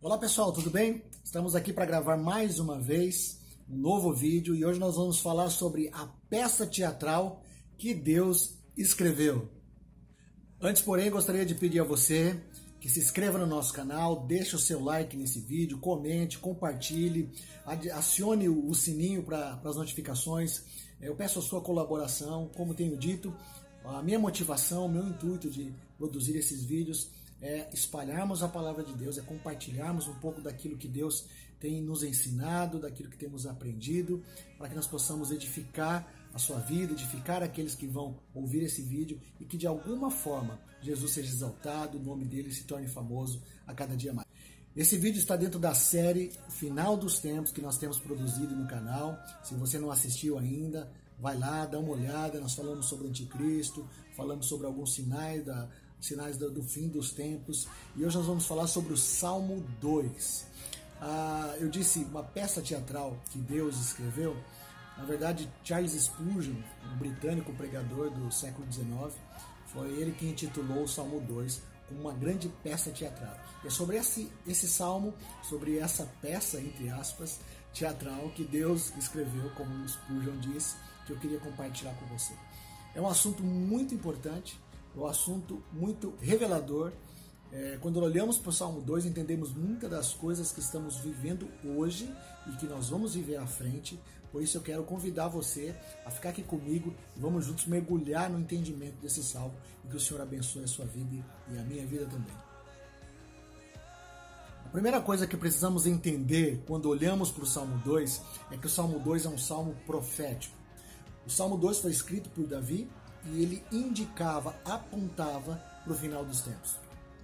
Olá pessoal, tudo bem? Estamos aqui para gravar mais uma vez um novo vídeo e hoje nós vamos falar sobre a peça teatral que Deus escreveu. Antes, porém, gostaria de pedir a você que se inscreva no nosso canal, deixe o seu like nesse vídeo, comente, compartilhe, acione o sininho para as notificações. Eu peço a sua colaboração, como tenho dito, a minha motivação, o meu intuito de produzir esses vídeos é espalharmos a palavra de Deus, é compartilharmos um pouco daquilo que Deus tem nos ensinado, daquilo que temos aprendido, para que nós possamos edificar a sua vida, edificar aqueles que vão ouvir esse vídeo e que de alguma forma Jesus seja exaltado, o nome dele se torne famoso a cada dia mais. Esse vídeo está dentro da série Final dos Tempos que nós temos produzido no canal. Se você não assistiu ainda, vai lá, dá uma olhada. Nós falamos sobre o anticristo, falamos sobre alguns sinais do fim dos tempos, e hoje nós vamos falar sobre o Salmo 2. Eu disse uma peça teatral que Deus escreveu. Na verdade, Charles Spurgeon, um britânico pregador do século XIX, foi ele que intitulou o Salmo 2 como uma grande peça teatral. E é sobre esse salmo, sobre essa peça, entre aspas, teatral que Deus escreveu, como o Spurgeon disse, que eu queria compartilhar com você. É um assunto muito importante, é um assunto muito revelador. Quando olhamos para o Salmo 2, entendemos muitas das coisas que estamos vivendo hoje e que nós vamos viver à frente. Por isso eu quero convidar você a ficar aqui comigo e vamos juntos mergulhar no entendimento desse salmo e que o Senhor abençoe a sua vida e a minha vida também. A primeira coisa que precisamos entender quando olhamos para o Salmo 2 é que o Salmo 2 é um salmo profético. O Salmo 2 foi escrito por Davi e ele indicava, apontava para o final dos tempos.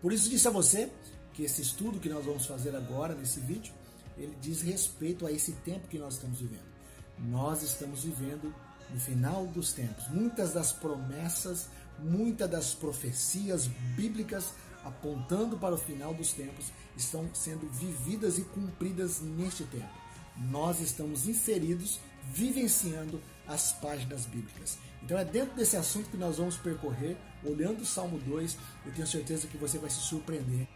Por isso disse a você que esse estudo que nós vamos fazer agora nesse vídeo, ele diz respeito a esse tempo que nós estamos vivendo. Nós estamos vivendo no final dos tempos. Muitas das promessas, muitas das profecias bíblicas apontando para o final dos tempos estão sendo vividas e cumpridas neste tempo. Nós estamos inseridos, vivenciando as páginas bíblicas. Então é dentro desse assunto que nós vamos percorrer, olhando o Salmo 2, eu tenho certeza que você vai se surpreender.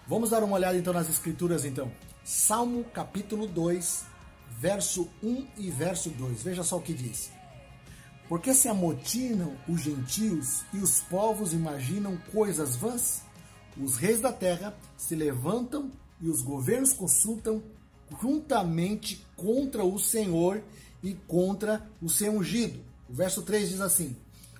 Vamos dar uma olhada então nas escrituras então. Salmo capítulo 2, verso 1 e verso 2. Veja só o que diz. Porque se amotinam os gentios e os povos imaginam coisas vãs? Os reis da terra se levantam e os governos consultam juntamente contra o Senhor e contra o seu ungido. O verso 3 diz assim,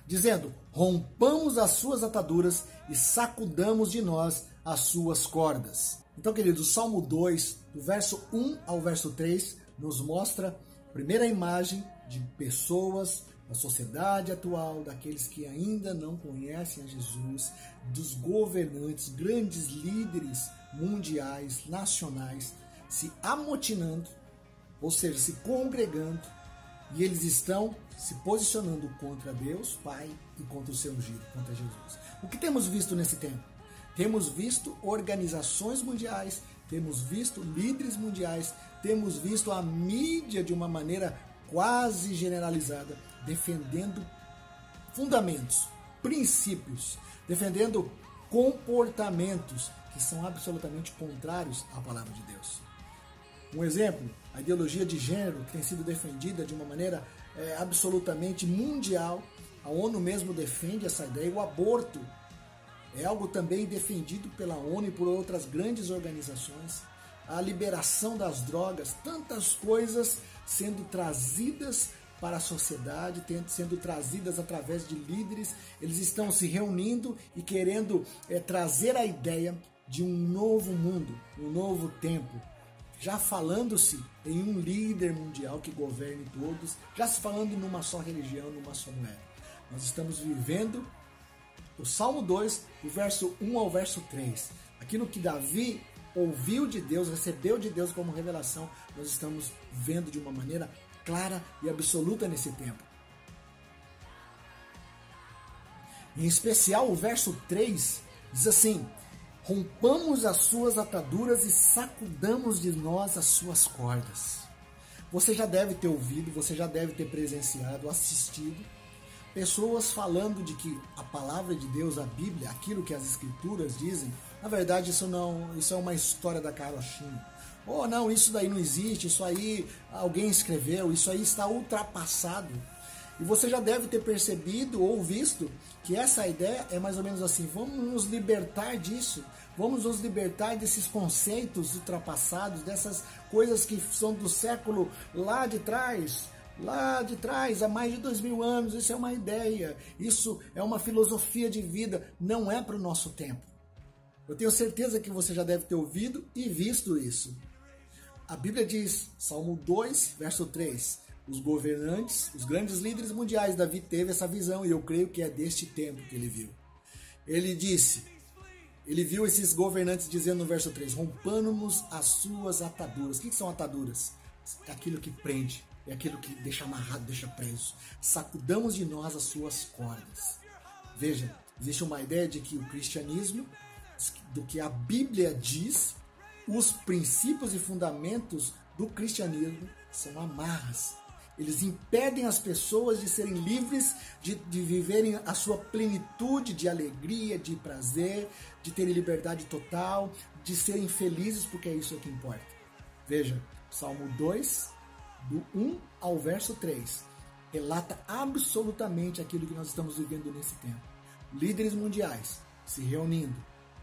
dizendo, rompamos as suas ataduras e sacudamos de nós as suas cordas. Então, queridos, o Salmo 2, do verso 1 ao verso 3, nos mostra a primeira imagem de pessoas da sociedade atual, daqueles que ainda não conhecem a Jesus, dos governantes, grandes líderes mundiais, nacionais, se amotinando, ou seja, se congregando, e eles estão se posicionando contra Deus, Pai, e contra o seu ungido, contra Jesus. O que temos visto nesse tempo? Temos visto organizações mundiais, temos visto líderes mundiais, temos visto a mídia de uma maneira quase generalizada, defendendo fundamentos, princípios, defendendo comportamentos que são absolutamente contrários à palavra de Deus. Um exemplo, a ideologia de gênero que tem sido defendida de uma maneira absolutamente mundial. A ONU mesmo defende essa ideia. O aborto é algo também defendido pela ONU e por outras grandes organizações. A liberação das drogas, tantas coisas sendo trazidas para a sociedade, sendo trazidas através de líderes. Eles estão se reunindo e querendo trazer a ideia de um novo mundo, um novo tempo. Já falando-se em um líder mundial que governe todos, já se falando numa só religião, numa só moeda. Nós estamos vivendo o Salmo 2, do verso 1 ao verso 3. Aquilo que Davi ouviu de Deus, recebeu de Deus como revelação, nós estamos vendo de uma maneira clara e absoluta nesse tempo. Em especial, o verso 3 diz assim, rompamos as suas ataduras e sacudamos de nós as suas cordas. Você já deve ter ouvido, você já deve ter presenciado, assistido pessoas falando de que a palavra de Deus, a Bíblia, aquilo que as Escrituras dizem, na verdade isso é uma história da carochinha. Oh, não, isso daí não existe, isso aí alguém escreveu, isso aí está ultrapassado. E você já deve ter percebido ou visto que essa ideia é mais ou menos assim: vamos nos libertar disso, vamos nos libertar desses conceitos ultrapassados, dessas coisas que são do século lá de trás, há mais de 2000 anos. Isso é uma ideia, isso é uma filosofia de vida, não é para o nosso tempo. Eu tenho certeza que você já deve ter ouvido e visto isso. A Bíblia diz, Salmo 2, verso 3, os governantes, os grandes líderes mundiais, Davi teve essa visão, e eu creio que é deste tempo que ele viu. Ele viu esses governantes dizendo no verso 3, rompamos as suas ataduras. O que são ataduras? É aquilo que prende, é aquilo que deixa amarrado, deixa preso. Sacudamos de nós as suas cordas. Veja, existe uma ideia de que o cristianismo, do que a Bíblia diz, os princípios e fundamentos do cristianismo são amarras. Eles impedem as pessoas de serem livres, de viverem a sua plenitude de alegria, de prazer, de terem liberdade total, de serem felizes, porque é isso que importa. Veja, Salmo 2, do 1 ao verso 3, relata absolutamente aquilo que nós estamos vivendo nesse tempo. Líderes mundiais se reunindo,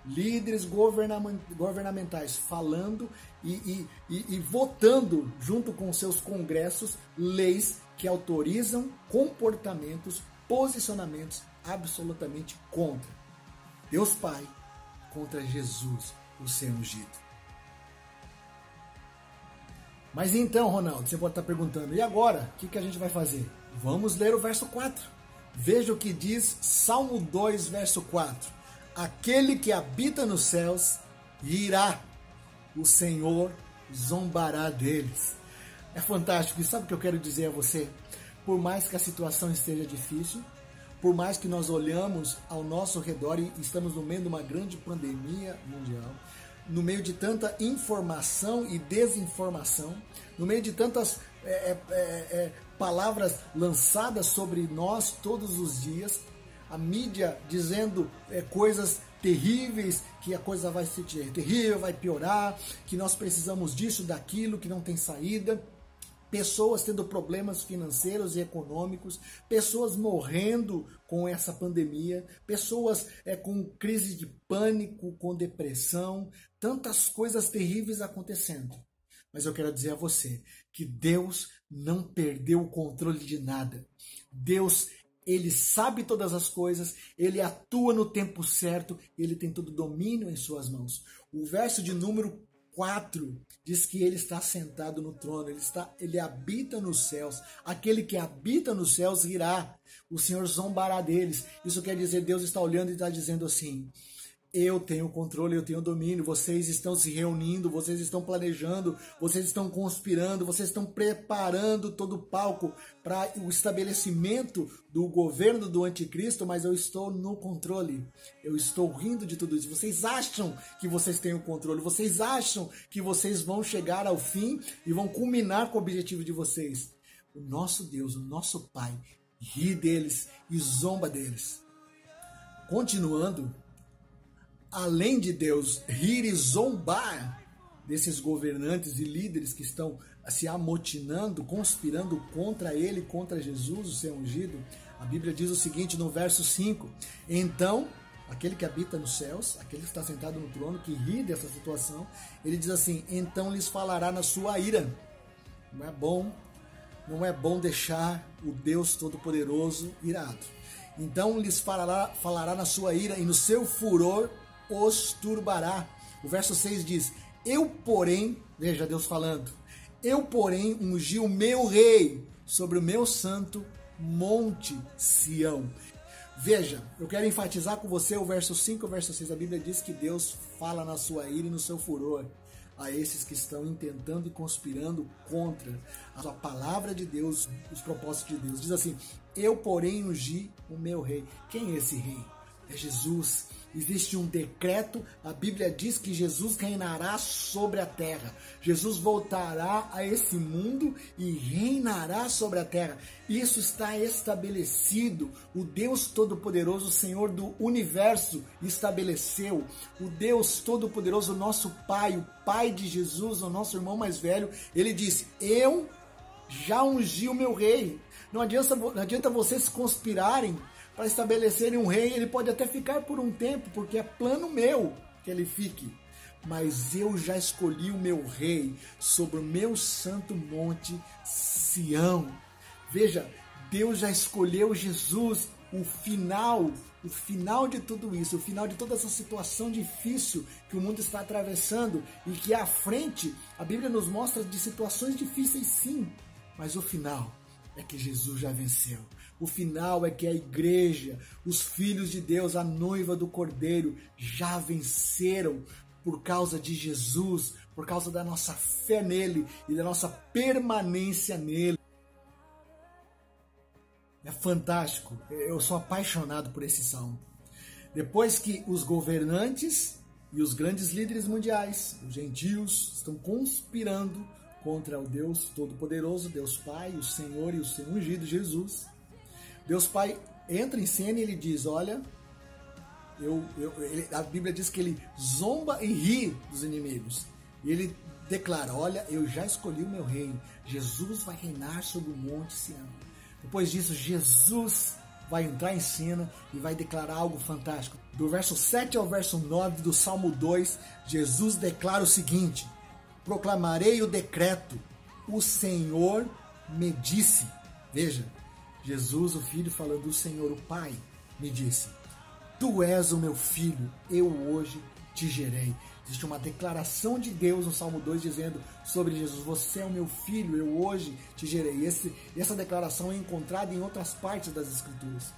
líderes governamentais falando e votando junto com seus congressos leis que autorizam comportamentos, posicionamentos absolutamente contra Deus Pai, contra Jesus, o seu ungido. Mas então, Ronaldo, você pode estar perguntando, e agora? O que a gente vai fazer? Vamos ler o verso 4. Veja o que diz Salmo 2, verso 4. Aquele que habita nos céus irá, o Senhor zombará deles. É fantástico. E sabe o que eu quero dizer a você? Por mais que a situação esteja difícil, por mais que nós olhamos ao nosso redor e estamos no meio de uma grande pandemia mundial, no meio de tanta informação e desinformação, no meio de tantas palavras lançadas sobre nós todos os dias, a mídia dizendo coisas terríveis, que a coisa vai ser terrível, vai piorar, que nós precisamos disso, daquilo, que não tem saída, pessoas tendo problemas financeiros e econômicos, pessoas morrendo com essa pandemia, pessoas com crise de pânico, com depressão, tantas coisas terríveis acontecendo. Mas eu quero dizer a você que Deus não perdeu o controle de nada. Deus, Ele sabe todas as coisas, Ele atua no tempo certo, Ele tem todo o domínio em suas mãos. O verso de número 4 diz que Ele está sentado no trono, Ele habita nos céus. Aquele que habita nos céus irá, o Senhor zombará deles. Isso quer dizer, Deus está olhando e está dizendo assim: eu tenho o controle, eu tenho o domínio, vocês estão se reunindo, vocês estão planejando, vocês estão conspirando, vocês estão preparando todo o palco para o estabelecimento do governo do anticristo, mas eu estou no controle, eu estou rindo de tudo isso. Vocês acham que vocês têm o controle, vocês acham que vocês vão chegar ao fim e vão culminar com o objetivo de vocês. O nosso Deus, o nosso Pai, ri deles e zomba deles. Continuando, além de Deus rir e zombar desses governantes e líderes que estão se amotinando, conspirando contra ele, contra Jesus, o seu ungido, a Bíblia diz o seguinte no verso 5, então, aquele que habita nos céus, aquele que está sentado no trono, que ri dessa situação, ele diz assim, então lhes falará na sua ira. Não é bom deixar o Deus Todo-Poderoso irado. Então lhes falará na sua ira e no seu furor os turbará. O verso 6 diz, eu porém, veja Deus falando, eu porém ungi o meu rei sobre o meu santo monte Sião. Veja, eu quero enfatizar com você o verso 5 e o verso 6. A Bíblia diz que Deus fala na sua ira e no seu furor a esses que estão intentando e conspirando contra a palavra de Deus, os propósitos de Deus. Diz assim, eu porém ungi o meu rei. Quem é esse rei? É Jesus. existe um decreto. A Bíblia diz que Jesus reinará sobre a terra. Jesus voltará a esse mundo e reinará sobre a terra. Isso está estabelecido. O Deus Todo-Poderoso, o Senhor do Universo, estabeleceu. O Deus Todo-Poderoso, o nosso Pai, o Pai de Jesus, o nosso irmão mais velho, ele disse: eu já ungi o meu rei. Não adianta vocês conspirarem para estabelecerem um rei. Ele pode até ficar por um tempo, porque é plano meu que ele fique. Mas eu já escolhi o meu rei sobre o meu santo monte Sião. Veja, Deus já escolheu Jesus. O final de tudo isso, o final de toda essa situação difícil que o mundo está atravessando e que à frente a Bíblia nos mostra de situações difíceis, sim, mas o final é que Jesus já venceu. O final é que a igreja, os filhos de Deus, a noiva do Cordeiro, já venceram por causa de Jesus, por causa da nossa fé nele e da nossa permanência nele. É fantástico. Eu sou apaixonado por esse salmo. Depois que os governantes e os grandes líderes mundiais, os gentios, estão conspirando contra o Deus Todo-Poderoso, Deus Pai, o Senhor e o seu ungido Jesus, Deus Pai entra em cena e ele diz: olha, a Bíblia diz que ele zomba e ri dos inimigos. E ele declara: olha, eu já escolhi o meu rei. Jesus vai reinar sobre o monte Sião. Depois disso, Jesus vai entrar em cena e vai declarar algo fantástico. Do verso 7 ao verso 9 do Salmo 2, Jesus declara o seguinte: proclamarei o decreto, o Senhor me disse. Veja, Jesus, o Filho, falando do Senhor, o Pai, me disse: tu és o meu filho, eu hoje te gerei. Existe uma declaração de Deus no Salmo 2 dizendo sobre Jesus: você é o meu filho, eu hoje te gerei. Essa declaração é encontrada em outras partes das Escrituras.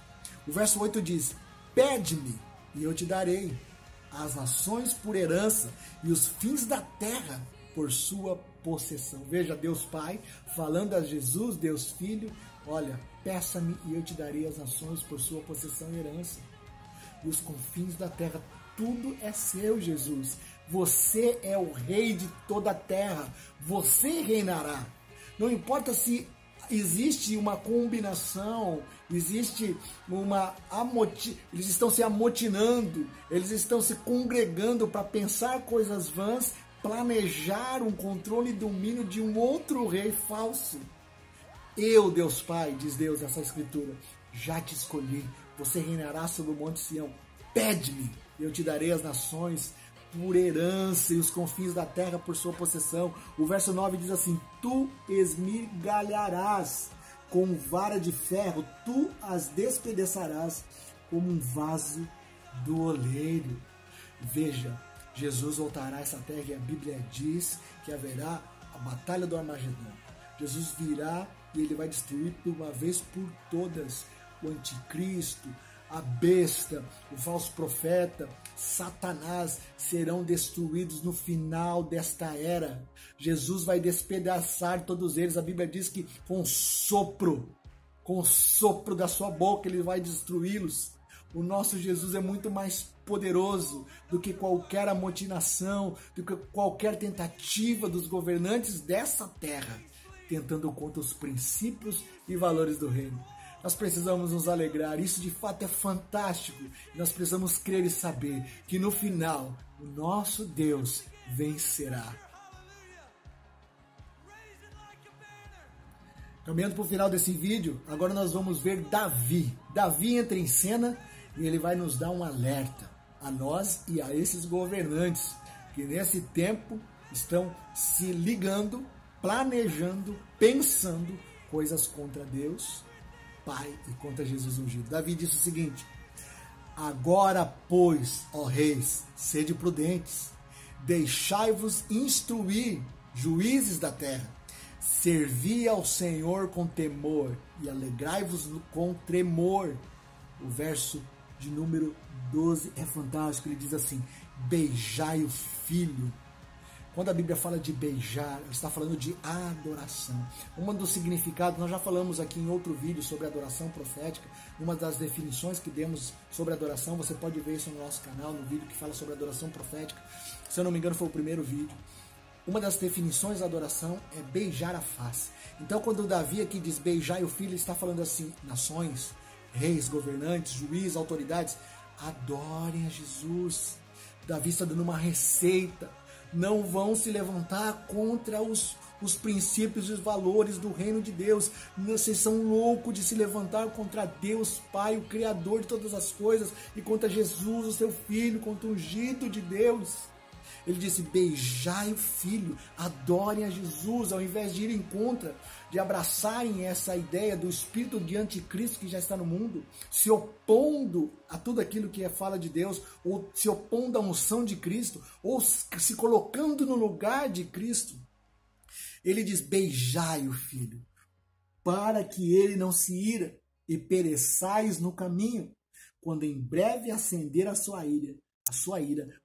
O verso 8 diz: pede-me e eu te darei as nações por herança e os fins da terra por sua possessão. Veja, Deus Pai falando a Jesus, Deus Filho: olha, peça-me e eu te darei as nações por sua possessão e herança. E os confins da terra, tudo é seu, Jesus. Você é o rei de toda a terra. Você reinará. Não importa se existe uma combinação, existe eles estão se amotinando, eles estão se congregando para pensar coisas vãs, planejar um controle e domínio de um outro rei falso. Eu, Deus Pai, diz Deus nessa escritura, já te escolhi. Você reinará sobre o monte Sião. Pede-me, eu te darei as nações por herança e os confins da terra por sua possessão. O verso 9 diz assim: tu esmigalharás com vara de ferro, tu as despedaçarás como um vaso do oleiro. Veja, Jesus voltará a essa terra e a Bíblia diz que haverá a batalha do Armagedon. Jesus virá e ele vai destruir de uma vez por todas o anticristo, a besta, o falso profeta, Satanás serão destruídos no final desta era. Jesus vai despedaçar todos eles. A Bíblia diz que com o sopro da sua boca ele vai destruí-los. O nosso Jesus é muito mais poderoso do que qualquer amotinação, do que qualquer tentativa dos governantes dessa terra, tentando contra os princípios e valores do reino. Nós precisamos nos alegrar, isso de fato é fantástico. Nós precisamos crer e saber que no final o nosso Deus vencerá. Caminhando para o final desse vídeo, agora nós vamos ver Davi. Davi entra em cena e ele vai nos dar um alerta a nós e a esses governantes que nesse tempo estão se ligando, planejando, pensando coisas contra Deus Pai e contra Jesus ungido. Davi disse o seguinte: agora, pois, ó reis, sede prudentes, deixai-vos instruir, juízes da terra, servi ao Senhor com temor e alegrai-vos com tremor. O verso de número 12 é fantástico, ele diz assim: beijai o filho, Quando a Bíblia fala de beijar, ela está falando de adoração. Um dos significados, nós já falamos aqui em outro vídeo sobre adoração profética, uma das definições que demos sobre adoração, você pode ver isso no nosso canal, no vídeo que fala sobre adoração profética. Se eu não me engano, foi o primeiro vídeo. Uma das definições da adoração é beijar a face. Então, quando o Davi aqui diz beijai o filho, ele está falando assim, nações, reis, governantes, juízes, autoridades, adorem a Jesus. Davi está dando uma receita. Não vão se levantar contra os princípios e os valores do reino de Deus. Vocês são loucos de se levantar contra Deus Pai, o Criador de todas as coisas, e contra Jesus, o seu Filho, contra o ungido de Deus. Ele disse, beijai o Filho, adorem a Jesus, ao invés de irem contra, de abraçarem essa ideia do espírito de anticristo que já está no mundo, se opondo a tudo aquilo que é fala de Deus, ou se opondo à unção de Cristo, ou se colocando no lugar de Cristo. Ele diz, beijai o Filho, para que ele não se ira e pereçais no caminho, quando em breve acender a sua ira,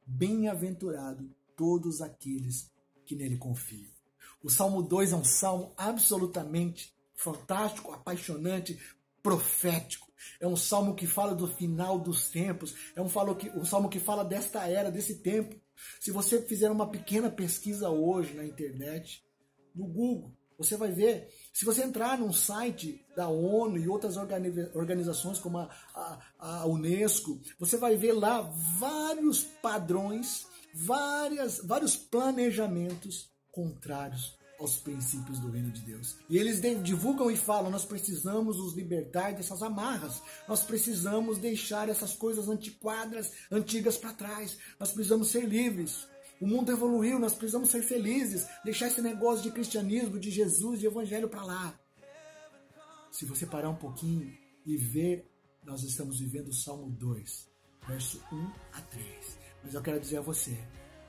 bem-aventurado todos aqueles que nele confiam. O Salmo 2 é um salmo absolutamente fantástico, apaixonante, profético. É um salmo que fala do final dos tempos, é um salmo que fala desta era, desse tempo. Se você fizer uma pequena pesquisa hoje na internet, no Google, você vai ver, se você entrar num site da ONU e outras organizações como a Unesco, você vai ver lá vários padrões, vários planejamentos contrários aos princípios do reino de Deus. E eles divulgam e falam, nós precisamos nos libertar dessas amarras, nós precisamos deixar essas coisas antiquadas, antigas para trás, nós precisamos ser livres. O mundo evoluiu, nós precisamos ser felizes, deixar esse negócio de cristianismo, de Jesus, de evangelho para lá. Se você parar um pouquinho e ver, nós estamos vivendo o Salmo 2, verso 1 a 3. Mas eu quero dizer a você,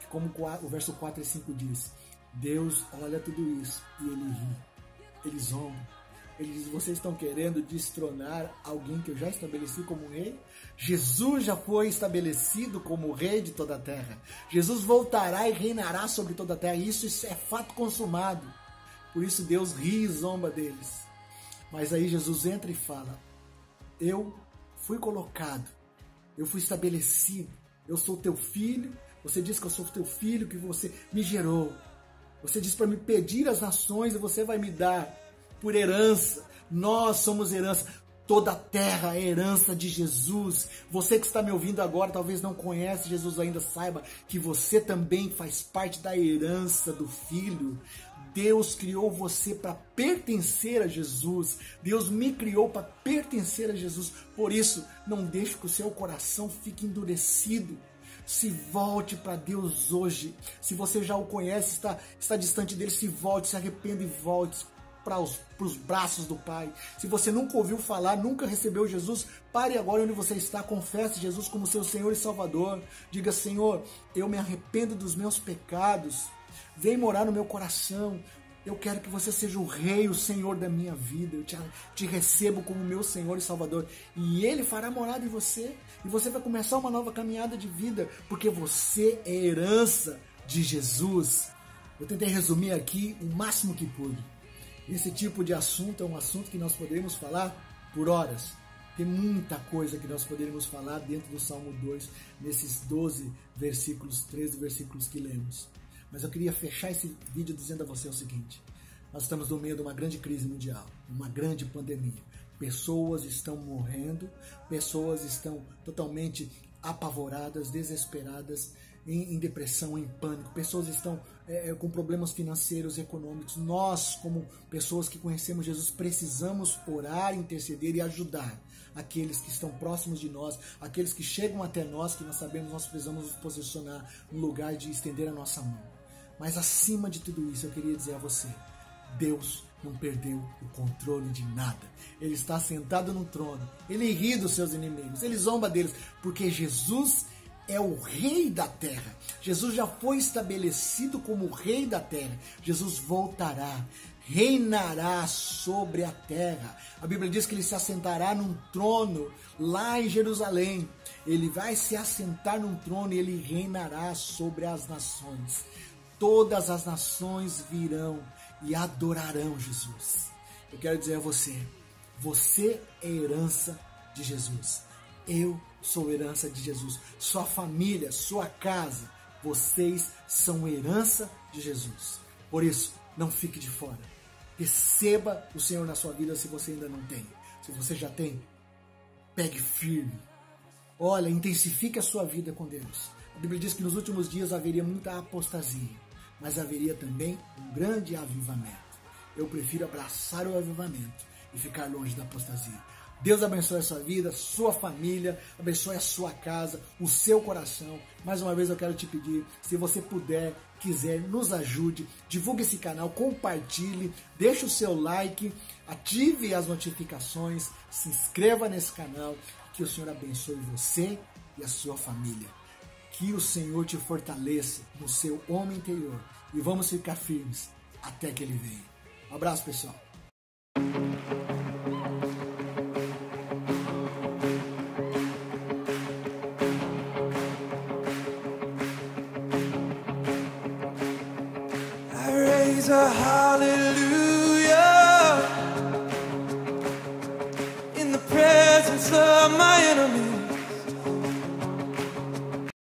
que como o verso 4 e 5 diz, Deus olha tudo isso e Ele ri, Ele zomba. Ele diz, vocês estão querendo destronar alguém que eu já estabeleci como rei? Jesus já foi estabelecido como rei de toda a terra. Jesus voltará e reinará sobre toda a terra. Isso é fato consumado. Por isso Deus ri e zomba deles. Mas aí Jesus entra e fala, eu fui colocado, eu fui estabelecido, eu sou teu filho, você diz que eu sou teu filho, que você me gerou. Você diz para me pedir as nações e você vai me dar. Por herança, nós somos herança, toda a terra é herança de Jesus. Você que está me ouvindo agora, talvez não conhece Jesus ainda, saiba que você também faz parte da herança do Filho. Deus criou você para pertencer a Jesus. Deus me criou para pertencer a Jesus. Por isso, não deixe que o seu coração fique endurecido. Se volte para Deus hoje. Se você já o conhece, está distante dele, se volte, se arrependa e volte para os braços do Pai. Se você nunca ouviu falar, nunca recebeu Jesus, pare agora onde você está, confesse Jesus como seu Senhor e Salvador. Diga, Senhor, eu me arrependo dos meus pecados, vem morar no meu coração. Eu quero que você seja o Rei, o Senhor da minha vida. Eu te recebo como meu Senhor e Salvador. E Ele fará morada em você. E você vai começar uma nova caminhada de vida, porque você é herança de Jesus. Eu tentei resumir aqui o máximo que pude. Esse tipo de assunto é um assunto que nós poderíamos falar por horas. Tem muita coisa que nós poderíamos falar dentro do Salmo 2, nesses 12 versículos, 13 versículos que lemos. Mas eu queria fechar esse vídeo dizendo a você o seguinte. Nós estamos no meio de uma grande crise mundial, uma grande pandemia. Pessoas estão morrendo, pessoas estão totalmente apavoradas, desesperadas, em depressão, em pânico. Pessoas estão com problemas financeiros, econômicos. Nós, como pessoas que conhecemos Jesus, precisamos orar, interceder e ajudar aqueles que estão próximos de nós, aqueles que chegam até nós, que nós sabemos nós precisamos nos posicionar no lugar de estender a nossa mão. Mas acima de tudo isso, eu queria dizer a você, Deus não perdeu o controle de nada. Ele está sentado no trono, Ele ri dos seus inimigos, Ele zomba deles, porque Jesus é o Rei da terra. Jesus já foi estabelecido como o Rei da terra. Jesus voltará, reinará sobre a terra. A Bíblia diz que Ele se assentará num trono lá em Jerusalém. Ele vai se assentar num trono e Ele reinará sobre as nações. todas as nações virão e adorarão Jesus. Eu quero dizer a você, você é herança de Jesus. Eu sou herança de Jesus. Sua família, sua casa, vocês são herança de Jesus. Por isso, não fique de fora. Receba o Senhor na sua vida se você ainda não tem. Se você já tem, pegue firme. Olha, intensifique a sua vida com Deus. A Bíblia diz que nos últimos dias haveria muita apostasia, mas haveria também um grande avivamento. Eu prefiro abraçar o avivamento e ficar longe da apostasia. Deus abençoe a sua vida, sua família, abençoe a sua casa, o seu coração. Mais uma vez eu quero te pedir, se você puder, quiser, nos ajude, divulgue esse canal, compartilhe, deixe o seu like, ative as notificações, se inscreva nesse canal, que o Senhor abençoe você e a sua família. Que o Senhor te fortaleça no seu homem interior e vamos ficar firmes até que Ele venha. Um abraço, pessoal. A hallelujah in the presence of my